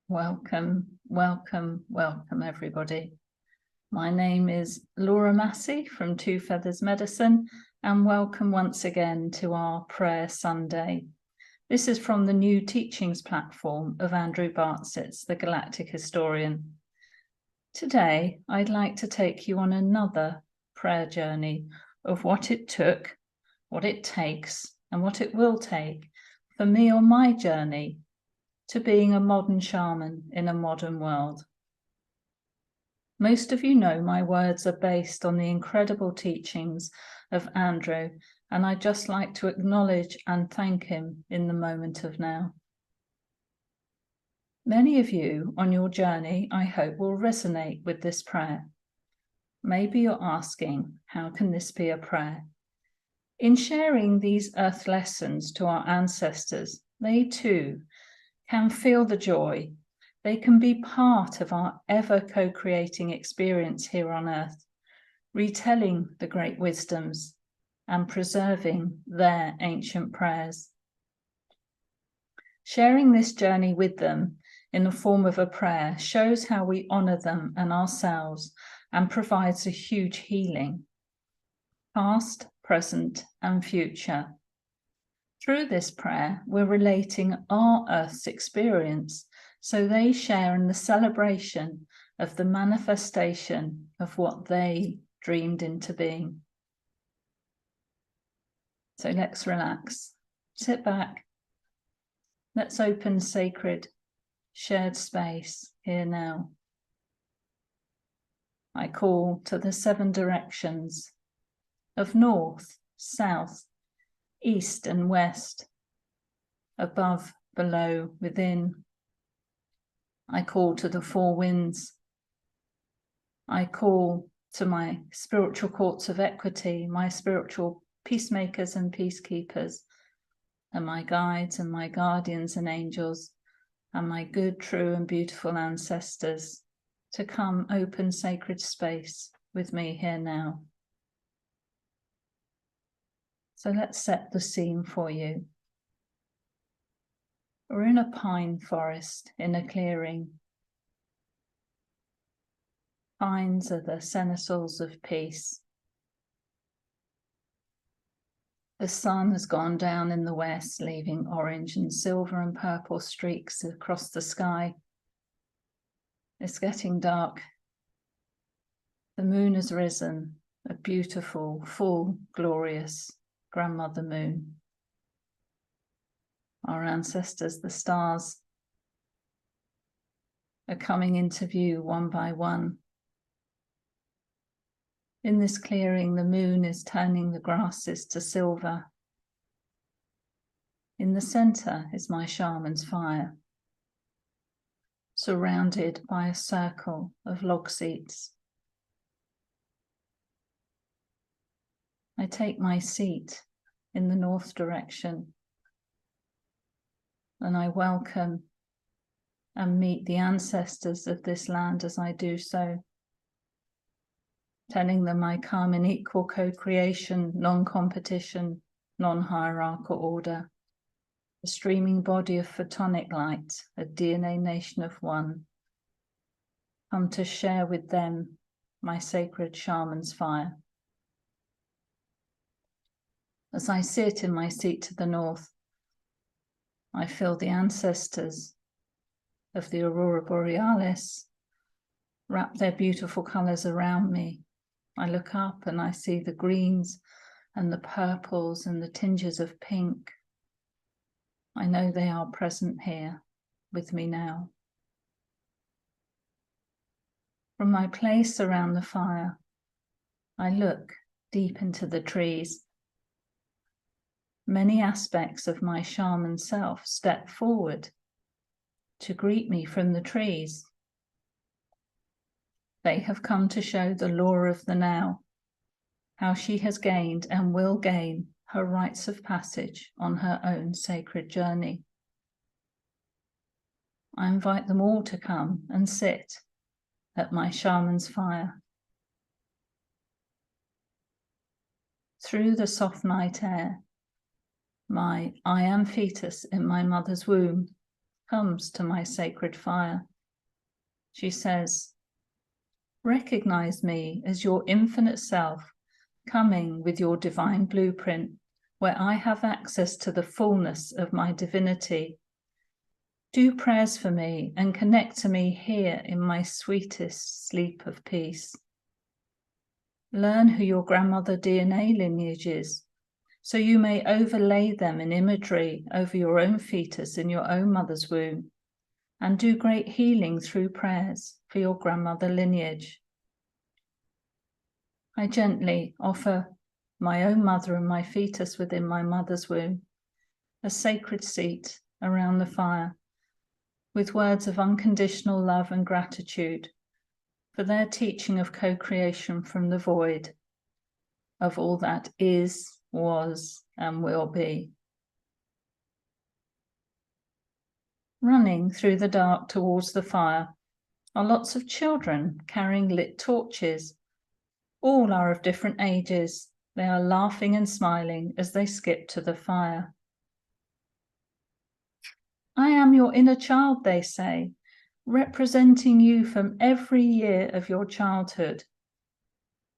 Welcome, welcome, welcome, everybody. My name is Laura Massey from Two Feathers Medicine, and welcome once again to our Prayer Sunday. This is from the new teachings platform of Andrew Bartsitz, the Galactic historian. Today, I'd like to take you on another prayer journey of what it took, what it takes, and what it will take for me on my journey to being a modern shaman in a modern world. Most of you know my words are based on the incredible teachings of Andrew, and I'd just like to acknowledge and thank him in the moment of now. Many of you on your journey, I hope, will resonate with this prayer. Maybe you're asking, how can this be a prayer? In sharing these earth lessons to our ancestors, they too can feel the joy. They can be part of our ever co-creating experience here on earth, retelling the great wisdoms and preserving their ancient prayers. Sharing this journey with them in the form of a prayer shows how we honor them and ourselves and provides a huge healing, past, present, and future. Through this prayer, we're relating our Earth's experience, so they share in the celebration of the manifestation of what they dreamed into being. So let's relax, sit back. Let's open sacred, shared space here now. I call to the 7 directions of north, south, east and west, above, below, within. I call to the 4 winds. I call to my spiritual courts of equity, my spiritual peacemakers and peacekeepers, and my guides and my guardians and angels, and my good, true and beautiful ancestors to come open sacred space with me here now. So let's set the scene for you. We're in a pine forest, in a clearing. Pines are the seneschals of peace. The sun has gone down in the west, leaving orange and silver and purple streaks across the sky. It's getting dark. The moon has risen, a beautiful, full, glorious grandmother moon. Our ancestors, the stars, are coming into view one by one. In this clearing, the moon is turning the grasses to silver. In the center is my shaman's fire, surrounded by a circle of log seats. I take my seat in the north direction, and I welcome and meet the ancestors of this land as I do so, telling them I come in equal co-creation, non-competition, non-hierarchal order, a streaming body of photonic light, a DNA nation of one, come to share with them my sacred shaman's fire. As I sit in my seat to the north, I feel the ancestors of the Aurora Borealis wrap their beautiful colours around me. I look up and I see the greens and the purples and the tinges of pink. I know they are present here with me now. From my place around the fire, I look deep into the trees. Many aspects of my shaman self step forward to greet me from the trees. They have come to show the law of the now, how she has gained and will gain her rites of passage on her own sacred journey. I invite them all to come and sit at my shaman's fire. Through the soft night air, my I am fetus in my mother's womb comes to my sacred fire. She says, recognize me as your infinite self, coming with your divine blueprint, where I have access to the fullness of my divinity. Do prayers for me and connect to me here in my sweetest sleep of peace. Learn who your grandmother DNA lineage is, so you may overlay them in imagery over your own fetus in your own mother's womb, and do great healing through prayers for your grandmother lineage. I gently offer my own mother and my fetus within my mother's womb a sacred seat around the fire, with words of unconditional love and gratitude for their teaching of co-creation from the void, of all that is, was, and will be. Running through the dark towards the fire are lots of children carrying lit torches. All are of different ages. They are laughing and smiling as they skip to the fire. I am your inner child, they say, representing you from every year of your childhood,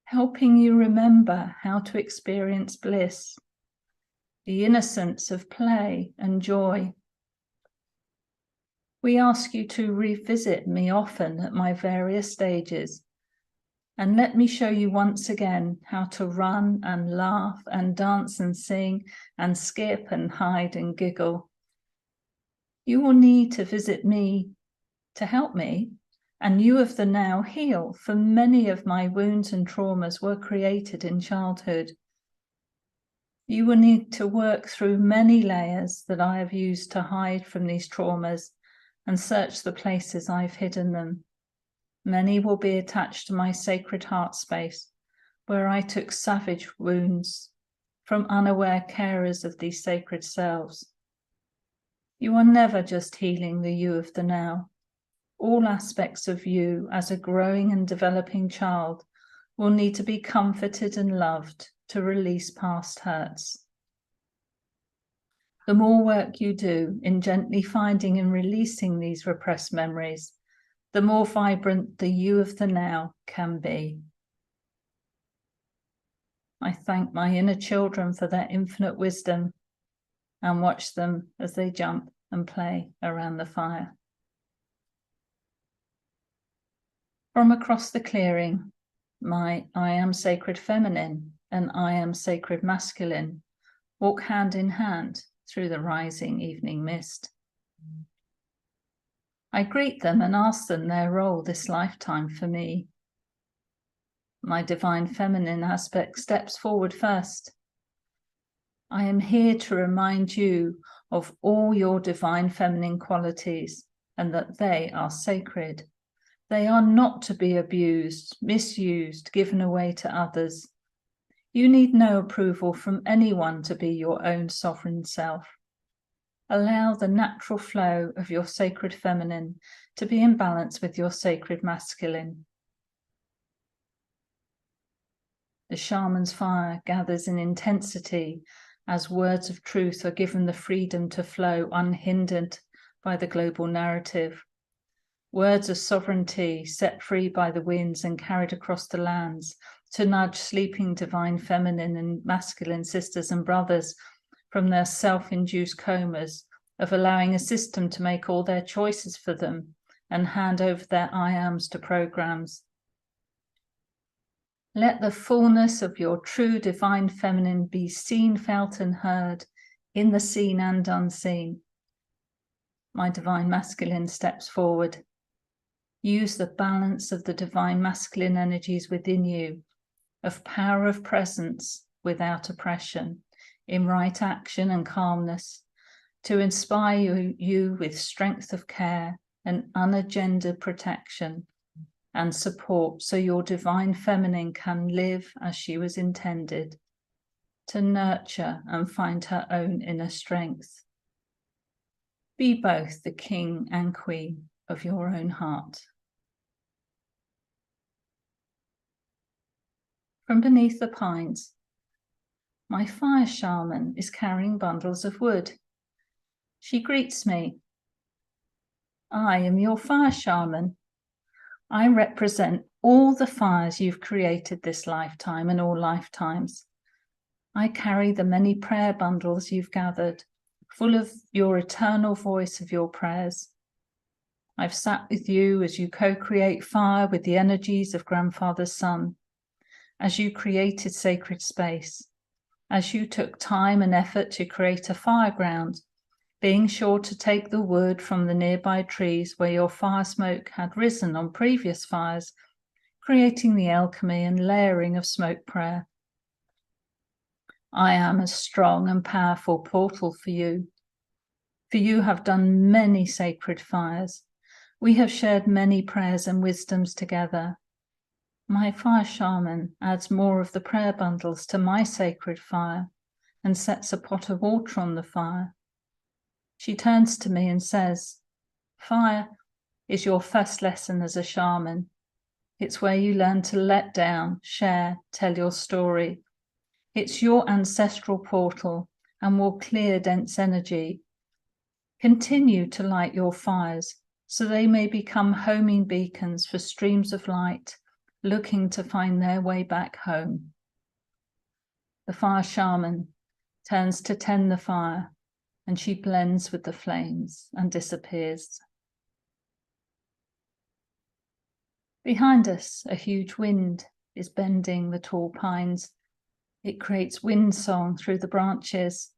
helping you remember how to experience bliss, the innocence of play and joy. We ask you to revisit me often at my various stages, and let me show you once again how to run and laugh and dance and sing and skip and hide and giggle. You will need to visit me to help me, and you of the now heal, for many of my wounds and traumas were created in childhood. You will need to work through many layers that I have used to hide from these traumas and search the places I've hidden them. Many will be attached to my sacred heart space, where I took savage wounds from unaware carers of these sacred selves. You are never just healing the you of the now. All aspects of you as a growing and developing child will need to be comforted and loved to release past hurts. The more work you do in gently finding and releasing these repressed memories, the more vibrant the you of the now can be. I thank my inner children for their infinite wisdom and watch them as they jump and play around the fire. From across the clearing, my I am sacred feminine and I am sacred masculine walk hand in hand through the rising evening mist. I greet them and ask them their role this lifetime for me. My divine feminine aspect steps forward first. I am here to remind you of all your divine feminine qualities and that they are sacred. They are not to be abused, misused, given away to others. You need no approval from anyone to be your own sovereign self. Allow the natural flow of your sacred feminine to be in balance with your sacred masculine. The shaman's fire gathers in intensity as words of truth are given the freedom to flow unhindered by the global narrative. Words of sovereignty set free by the winds and carried across the lands to nudge sleeping divine feminine and masculine sisters and brothers from their self-induced comas of allowing a system to make all their choices for them and hand over their I ams to programs. Let the fullness of your true divine feminine be seen, felt, and heard in the seen and unseen. My divine masculine steps forward. Use the balance of the divine masculine energies within you, of power of presence without oppression, in right action and calmness, to inspire you with strength of care and unagendered protection and support, so your divine feminine can live as she was intended, to nurture and find her own inner strength. Be both the king and queen of your own heart. From beneath the pines, my fire shaman is carrying bundles of wood. She greets me. I am your fire shaman. I represent all the fires you've created this lifetime and all lifetimes. I carry the many prayer bundles you've gathered, full of your eternal voice of your prayers. I've sat with you as you co-create fire with the energies of Grandfather's Sun, as you created sacred space, as you took time and effort to create a fire ground, being sure to take the wood from the nearby trees where your fire smoke had risen on previous fires, creating the alchemy and layering of smoke prayer. I am a strong and powerful portal for you. For you have done many sacred fires. We have shared many prayers and wisdoms together. My fire shaman adds more of the prayer bundles to my sacred fire and sets a pot of water on the fire. She turns to me and says, "Fire is your first lesson as a shaman. It's where you learn to let down, share, tell your story. It's your ancestral portal and will clear dense energy. Continue to light your fires so they may become homing beacons for streams of light looking to find their way back home." The fire shaman turns to tend the fire, and she blends with the flames and disappears. Behind us, a huge wind is bending the tall pines. It creates wind song through the branches.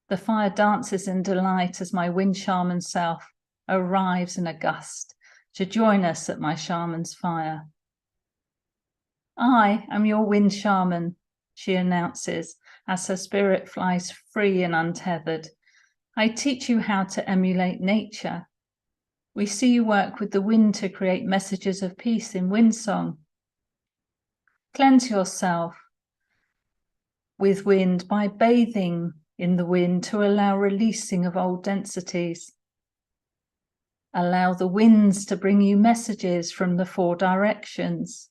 The fire dances in delight as my wind shaman self arrives in a gust to join us at my shaman's fire. I am your wind shaman, she announces as her spirit flies free and untethered. I teach you how to emulate nature. We see you work with the wind to create messages of peace in wind song. Cleanse yourself with wind by bathing in the wind to allow releasing of old densities. Allow the winds to bring you messages from the 4 directions.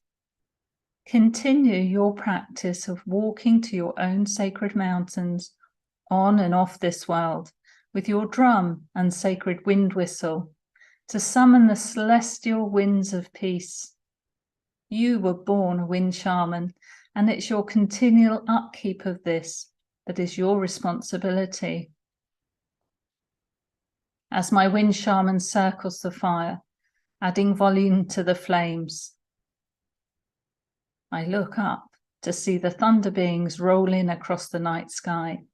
Continue your practice of walking to your own sacred mountains on and off this world with your drum and sacred wind whistle to summon the celestial winds of peace. You were born a wind shaman, and it's your continual upkeep of this that is your responsibility. As my wind shaman circles the fire, adding volume to the flames, I look up to see the thunder beings roll in across the night sky,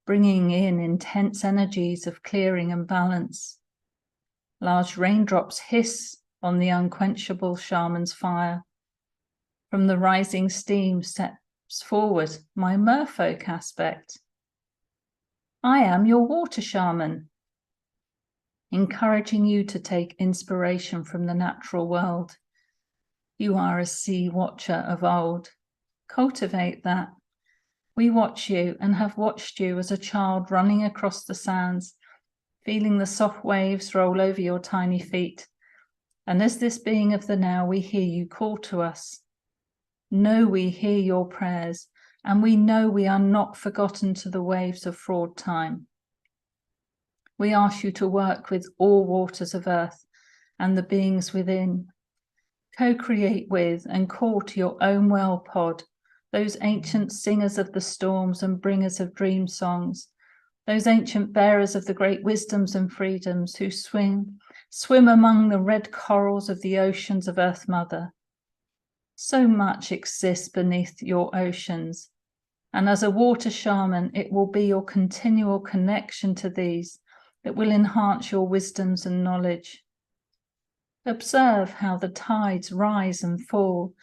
bringing in intense energies of clearing and balance. Large raindrops hiss on the unquenchable shaman's fire. From the rising steam steps forward my merfolk aspect. I am your water shaman, encouraging you to take inspiration from the natural world. You are a sea watcher of old. Cultivate that. We watch you and have watched you as a child running across the sands, feeling the soft waves roll over your tiny feet. And as this being of the now, we hear you call to us. Know we hear your prayers, and we know we are not forgotten to the waves of fraud time. We ask you to work with all waters of earth and the beings within. Co-create with and call to your own well pod, those ancient singers of the storms and bringers of dream songs, those ancient bearers of the great wisdoms and freedoms who swim among the red corals of the oceans of Earth Mother. So much exists beneath your oceans, and as a water shaman, it will be your continual connection to these that will enhance your wisdoms and knowledge. Observe how the tides rise and fall,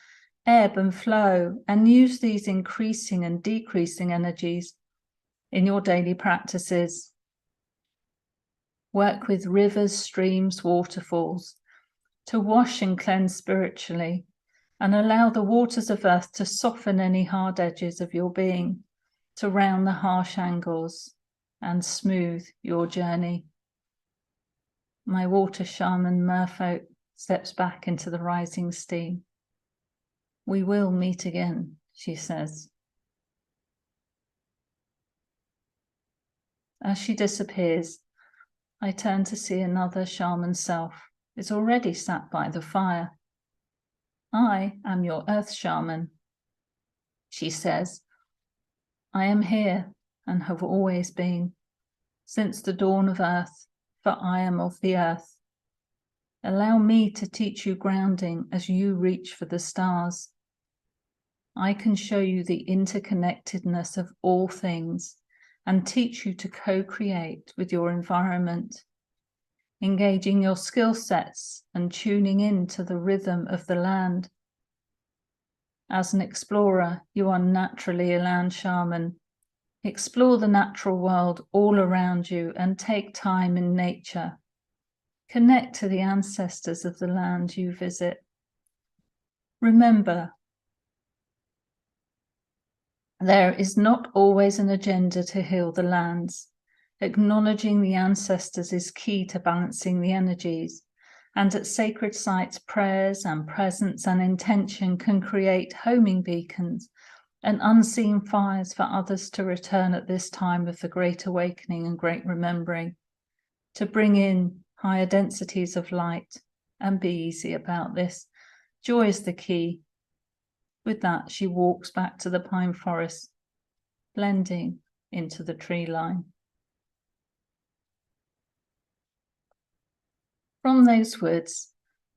ebb and flow, and use these increasing and decreasing energies in your daily practices. Work with rivers, streams, waterfalls to wash and cleanse spiritually, and allow the waters of earth to soften any hard edges of your being, to round the harsh angles and smooth your journey. My water shaman merfolk steps back into the rising steam. We will meet again, she says. As she disappears, I turn to see another shaman self is already sat by the fire. I am your earth shaman. She says, I am here and have always been, since the dawn of earth, for I am of the earth. Allow me to teach you grounding as you reach for the stars. I can show you the interconnectedness of all things and teach you to co-create with your environment, engaging your skill sets and tuning in to the rhythm of the land. As an explorer, you are naturally a land shaman. Explore the natural world all around you and take time in nature. Connect to the ancestors of the land you visit. Remember, there is not always an agenda to heal the lands. Acknowledging the ancestors is key to balancing the energies, and at sacred sites, prayers and presence and intention can create homing beacons and unseen fires for others to return at this time of the Great Awakening and Great Remembering, to bring in higher densities of light, and be easy about this. Joy is the key. With that, she walks back to the pine forest, blending into the tree line. From those woods,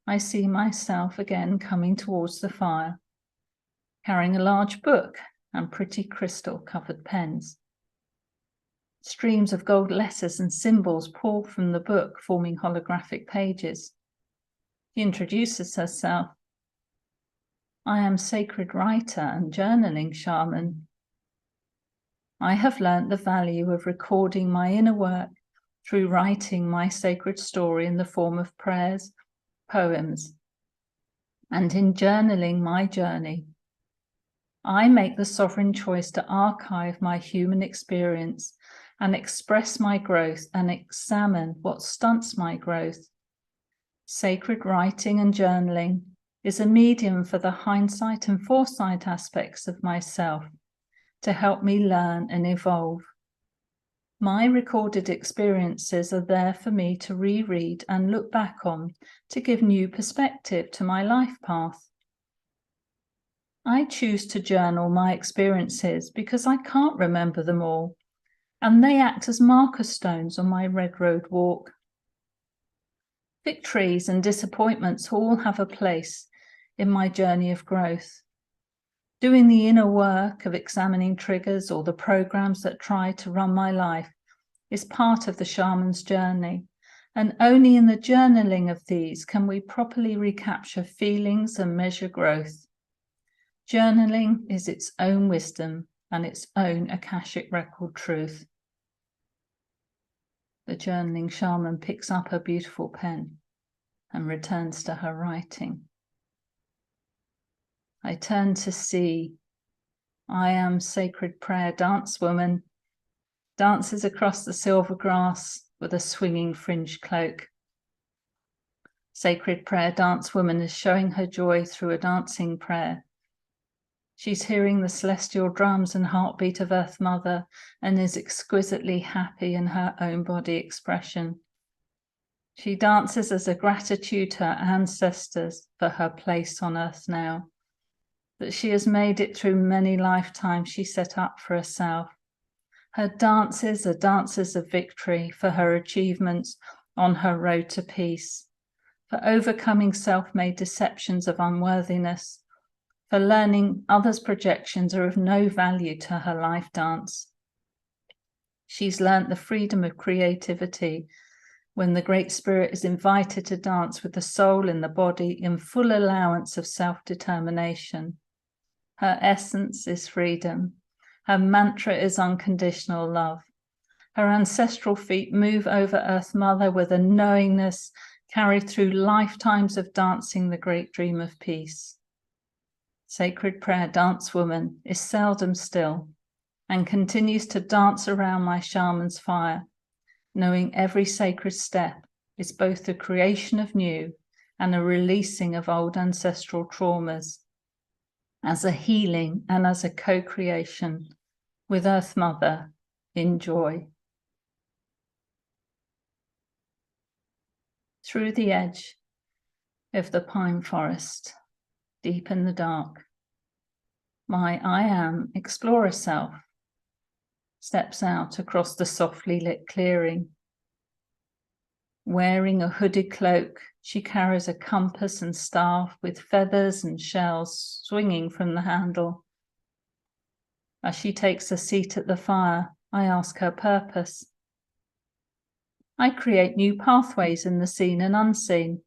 I see myself again coming towards the fire, carrying a large book and pretty crystal-covered pens. Streams of gold letters and symbols pour from the book, forming holographic pages. She introduces herself. I am sacred writer and journaling shaman. I have learnt the value of recording my inner work through writing my sacred story in the form of prayers, poems, and in journaling my journey. I make the sovereign choice to archive my human experience and express my growth and examine what stunts my growth. Sacred writing and journaling is a medium for the hindsight and foresight aspects of myself to help me learn and evolve. My recorded experiences are there for me to reread and look back on to give new perspective to my life path. I choose to journal my experiences because I can't remember them all, and they act as marker stones on my red road walk. Victories and disappointments all have a place in my journey of growth. Doing the inner work of examining triggers or the programs that try to run my life is part of the shaman's journey, and only in the journaling of these can we properly recapture feelings and measure growth. Journaling is its own wisdom and its own Akashic record truth. The journaling shaman picks up her beautiful pen and returns to her writing. I turn to see. I am sacred prayer dance woman, dances across the silver grass with a swinging fringed cloak. Sacred prayer dance woman is showing her joy through a dancing prayer. She's hearing the celestial drums and heartbeat of Earth Mother and is exquisitely happy in her own body expression. She dances as a gratitude to her ancestors for her place on Earth now, that she has made it through many lifetimes she set up for herself. Her dances are dances of victory for her achievements on her road to peace, for overcoming self-made deceptions of unworthiness, for learning others' projections are of no value to her life dance. She's learnt the freedom of creativity when the Great Spirit is invited to dance with the soul in the body in full allowance of self-determination. Her essence is freedom. Her mantra is unconditional love. Her ancestral feet move over Earth Mother with a knowingness carried through lifetimes of dancing the great dream of peace. Sacred prayer dance woman is seldom still and continues to dance around my shaman's fire, knowing every sacred step is both the creation of new and a releasing of old ancestral traumas, as a healing and as a co-creation with Earth Mother in joy. through the edge of the pine forest, deep in the dark. My I Am Explorer self steps out across the softly lit clearing. Wearing a hooded cloak, she carries a compass and staff with feathers and shells swinging from the handle. As she takes a seat at the fire, I ask her purpose. I create new pathways in the seen and unseen.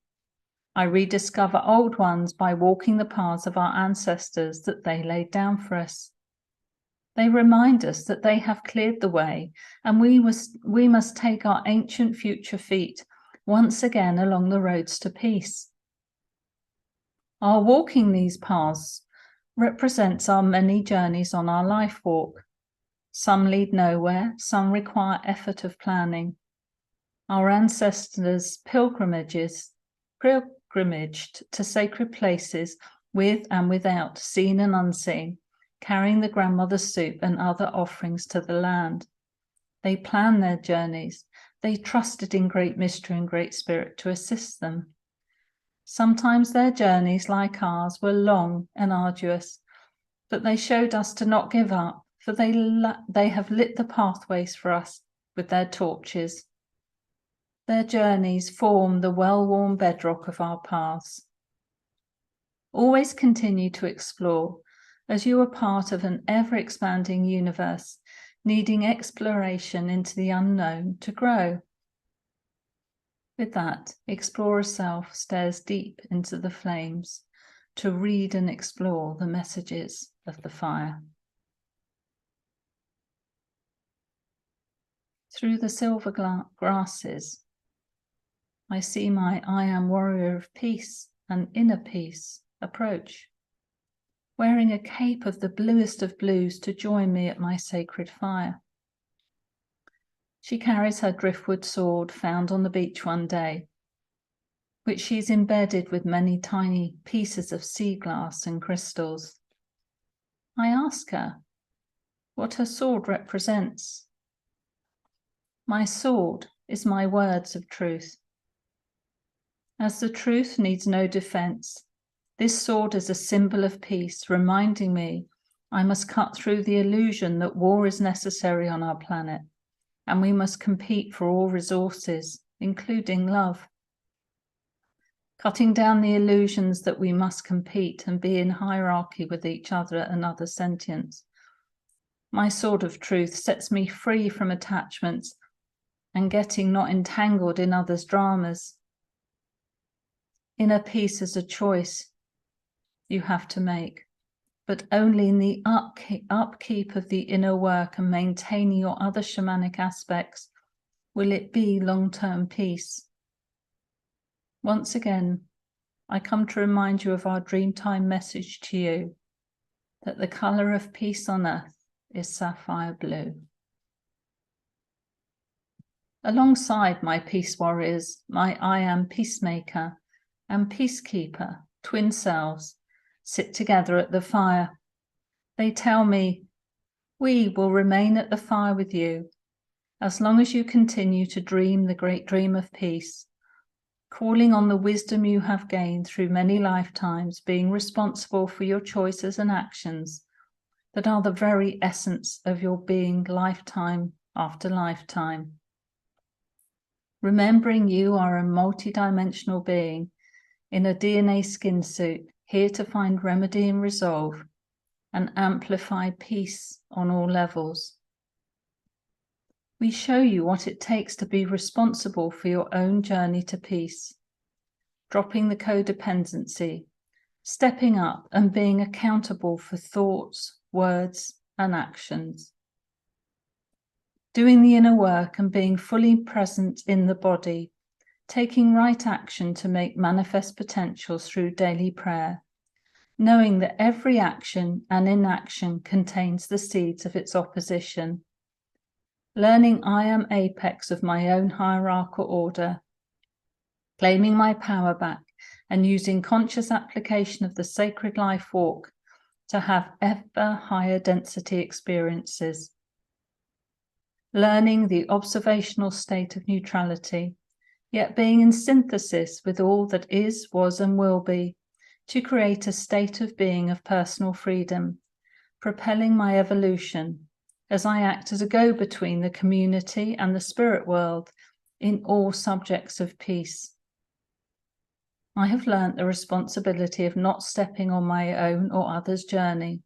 I rediscover old ones by walking the paths of our ancestors that they laid down for us. They remind us that they have cleared the way, and we must take our ancient future feet once again along the roads to peace. Our walking these paths represents our many journeys on our life walk. Some lead nowhere, some require effort of planning. Our ancestors pilgrimaged to sacred places with and without, seen and unseen, carrying the grandmother's soup and other offerings to the land. They planned their journeys. They trusted in great mystery and great spirit to assist them. Sometimes their journeys, like ours, were long and arduous, but they showed us to not give up, for they have lit the pathways for us with their torches. Their journeys form the well-worn bedrock of our paths. Always continue to explore, as you are part of an ever-expanding universe, needing exploration into the unknown to grow. With that, Explorer Self stares deep into the flames to read and explore the messages of the fire. Through the silver grasses, I see my I Am Warrior of Peace and Inner Peace approach, wearing a cape of the bluest of blues to join me at my sacred fire. She carries her driftwood sword found on the beach one day, which she's embedded with many tiny pieces of sea glass and crystals. I ask her what her sword represents. My sword is my words of truth. As the truth needs no defense, this sword is a symbol of peace, reminding me I must cut through the illusion that war is necessary on our planet, and we must compete for all resources, including love. Cutting down the illusions that we must compete and be in hierarchy with each other and other sentients. My sword of truth sets me free from attachments and getting not entangled in others' dramas. Inner peace is a choice you have to make, but only in the upkeep of the inner work and maintaining your other shamanic aspects will it be long-term peace. Once again, I come to remind you of our Dreamtime message to you, that the color of peace on earth is sapphire blue. Alongside my peace warriors, my I Am Peacemaker and Peacekeeper, twin selves, sit together at the fire. They tell me, we will remain at the fire with you as long as you continue to dream the great dream of peace, calling on the wisdom you have gained through many lifetimes, being responsible for your choices and actions that are the very essence of your being lifetime after lifetime. Remembering you are a multidimensional being in a DNA skin suit, here to find remedy and resolve and amplify peace on all levels. We show you what it takes to be responsible for your own journey to peace, dropping the codependency, stepping up and being accountable for thoughts, words, and actions. Doing the inner work and being fully present in the body, taking right action to make manifest potentials through daily prayer, knowing that every action and inaction contains the seeds of its opposition. Learning I am apex of my own hierarchical order, claiming my power back and using conscious application of the sacred life walk to have ever higher density experiences. Learning the observational state of neutrality yet being in synthesis with all that is, was, and will be, to create a state of being of personal freedom, propelling my evolution as I act as a go-between the community and the spirit world in all subjects of peace. I have learnt the responsibility of not stepping on my own or others' journey.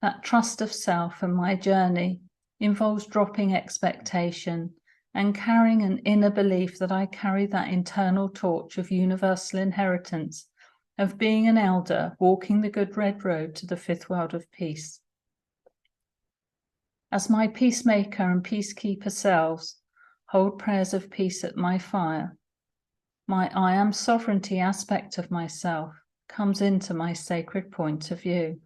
That trust of self and my journey involves dropping expectation and carrying an inner belief that I carry that internal torch of universal inheritance of being an elder walking the good red road to the fifth world of peace. As my peacemaker and peacekeeper selves hold prayers of peace at my fire, my I am sovereignty aspect of myself comes into my sacred point of view.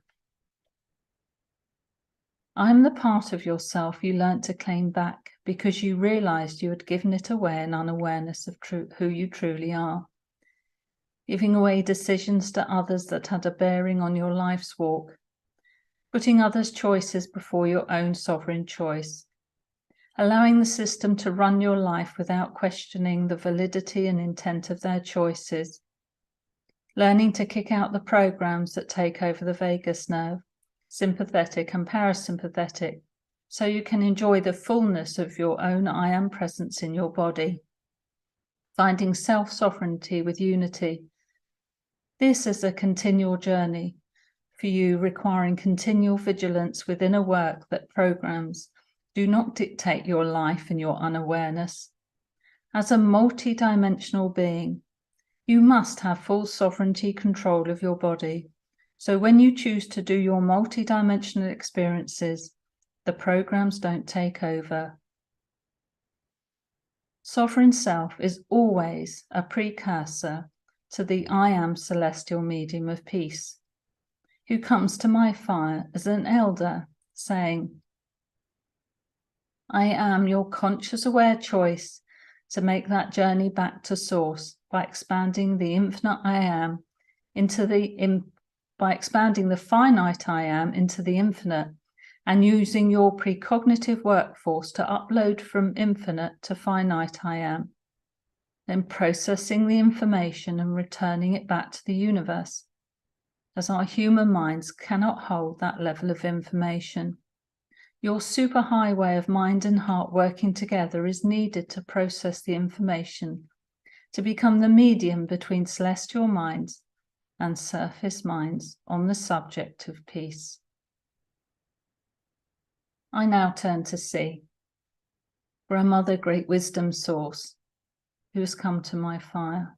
I am the part of yourself you learnt to claim back because you realized you had given it away in unawareness of who you truly are, giving away decisions to others that had a bearing on your life's walk, putting others' choices before your own sovereign choice, allowing the system to run your life without questioning the validity and intent of their choices, learning to kick out the programs that take over the vagus nerve, sympathetic and parasympathetic, so you can enjoy the fullness of your own I am presence in your body, finding self-sovereignty with unity. This is a continual journey for you, requiring continual vigilance within a work that programs do not dictate your life and your unawareness. As a multi-dimensional being, you must have full sovereignty control of your body. So when you choose to do your multi-dimensional experiences, the programs don't take over. Sovereign self is always a precursor to the I am celestial medium of peace, who comes to my fire as an elder, saying, I am your conscious aware choice to make that journey back to source by expanding the infinite I am by expanding the finite I am into the infinite, and using your precognitive workforce to upload from infinite to finite I am, then processing the information and returning it back to the universe, as our human minds cannot hold that level of information. Your superhighway of mind and heart working together is needed to process the information, to become the medium between celestial minds and surface minds on the subject of peace. I now turn to C, Grandmother, Great Wisdom Source, who has come to my fire.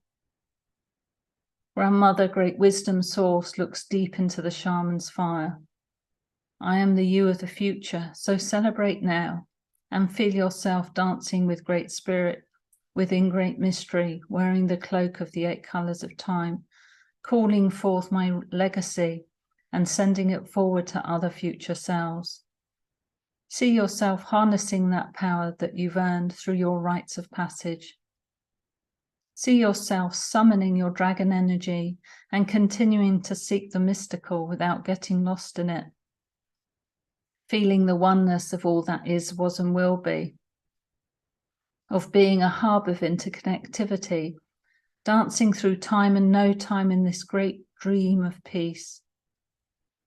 Grandmother, Great Wisdom Source looks deep into the shaman's fire. I am the you of the future, so celebrate now and feel yourself dancing with great spirit, within great mystery, wearing the cloak of the 8 colors of time, calling forth my legacy and sending it forward to other future selves. See yourself harnessing that power that you've earned through your rites of passage. See yourself summoning your dragon energy and continuing to seek the mystical without getting lost in it. Feeling the oneness of all that is, was, and will be. Of being a hub of interconnectivity, dancing through time and no time in this great dream of peace.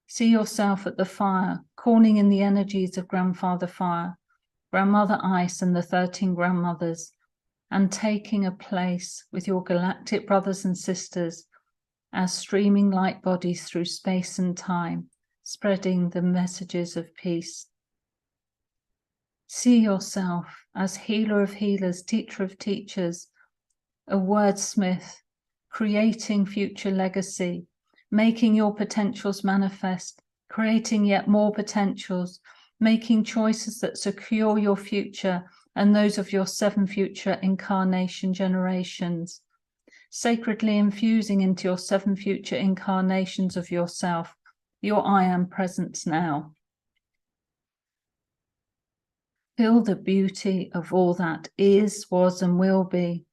See yourself at the fire, calling in the energies of Grandfather Fire, Grandmother Ice and the 13 grandmothers, and taking a place with your galactic brothers and sisters as streaming light bodies through space and time, spreading the messages of peace. See yourself as healer of healers, teacher of teachers, a wordsmith, creating future legacy, making your potentials manifest, creating yet more potentials, making choices that secure your future and those of your 7 future incarnation generations, sacredly infusing into your 7 future incarnations of yourself, your I am presence now. Feel the beauty of all that is, was, and will be.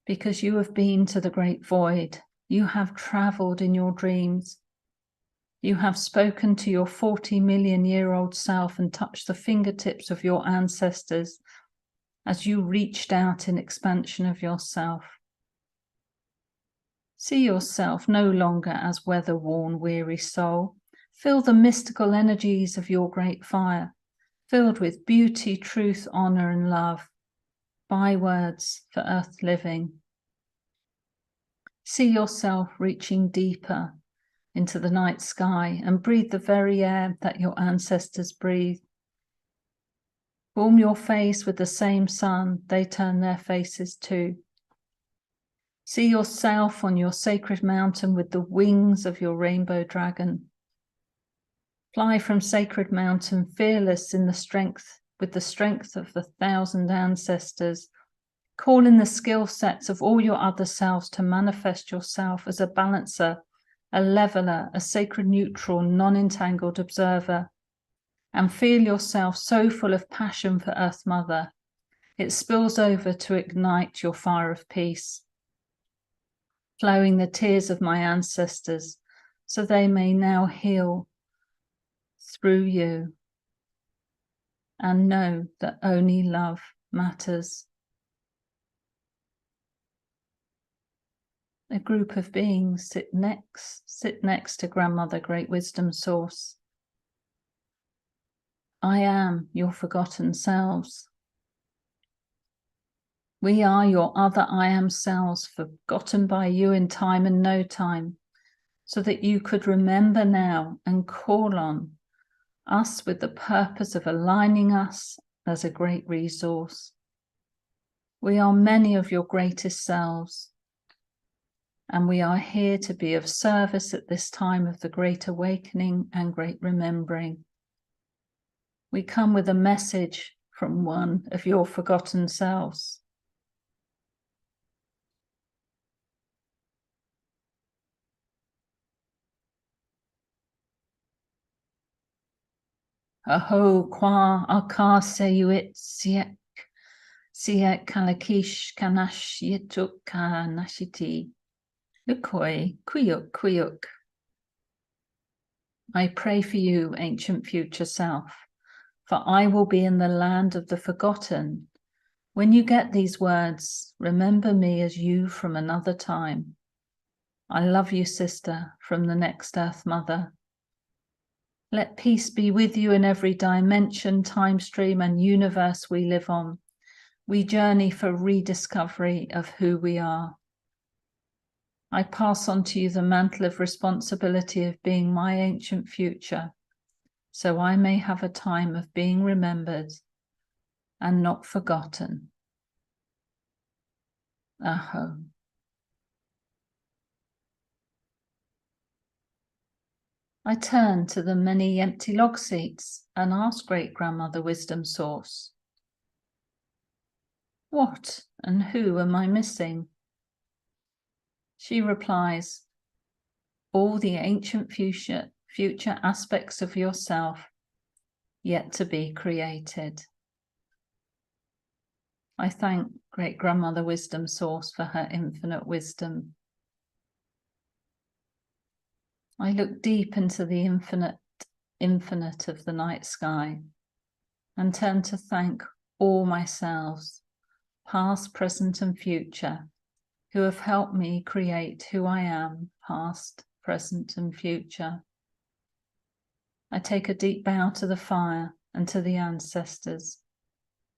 Because you have been to the great void, you have traveled in your dreams. You have spoken to your 40 million-year-old self and touched the fingertips of your ancestors as you reached out in expansion of yourself. See yourself no longer as weather-worn, weary soul. Feel the mystical energies of your great fire, filled with beauty, truth, honor, and love, bywords for earth living. See yourself reaching deeper into the night sky and breathe the very air that your ancestors breathed. Warm your face with the same sun they turn their faces to. See yourself on your sacred mountain with the wings of your rainbow dragon. Fly from sacred mountain fearless in the strength, with the strength of the 1,000 ancestors. Call in the skill sets of all your other selves to manifest yourself as a balancer, a leveler, a sacred neutral, non-entangled observer. And feel yourself so full of passion for Earth Mother, it spills over to ignite your fire of peace, flowing the tears of my ancestors, so they may now heal through you and know that only love matters. A group of beings sit next to Grandmother Great Wisdom Source. I am your forgotten selves. We are your other I am selves, forgotten by you in time and no time, so that you could remember now and call on us with the purpose of aligning us as a great resource. We are many of your greatest selves, and we are here to be of service at this time of the great awakening and great remembering. We come with a message from one of your forgotten selves. Aho kwa akar seyuit siek kalakish kanash yituk kanashiti lukoi kuyuk. I pray for you, ancient future self, for I will be in the land of the forgotten. When you get these words, remember me as you from another time. I love you, sister, from the next Earth Mother. Let peace be with you in every dimension, time stream, and universe we live on. We journey for rediscovery of who we are. I pass on to you the mantle of responsibility of being my ancient future, so I may have a time of being remembered and not forgotten. Aho. I turn to the many empty log seats and ask Great Grandmother Wisdom Source, what and who am I missing? She replies, all the ancient future aspects of yourself yet to be created. I thank Great Grandmother Wisdom Source for her infinite wisdom. I look deep into the infinite of the night sky and turn to thank all my selves, past, present, and future, who have helped me create who I am, past, present, and future. I take a deep bow to the fire and to the ancestors.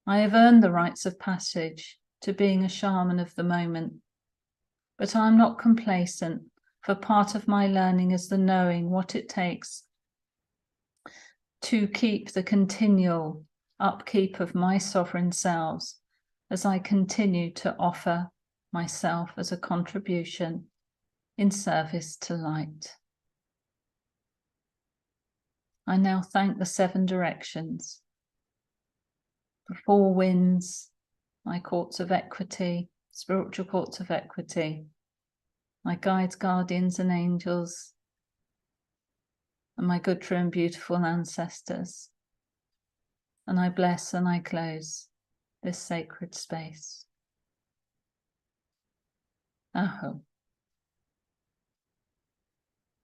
I have earned the rites of passage to being a shaman of the moment, but I am not complacent, for part of my learning is the knowing what it takes to keep the continual upkeep of my sovereign selves as I continue to offer myself as a contribution in service to light. I now thank the 7 directions, the 4 winds, my courts of equity, spiritual courts of equity, my guides, guardians, and angels, and my good, true, and beautiful ancestors. And I bless and I close this sacred space. Aho.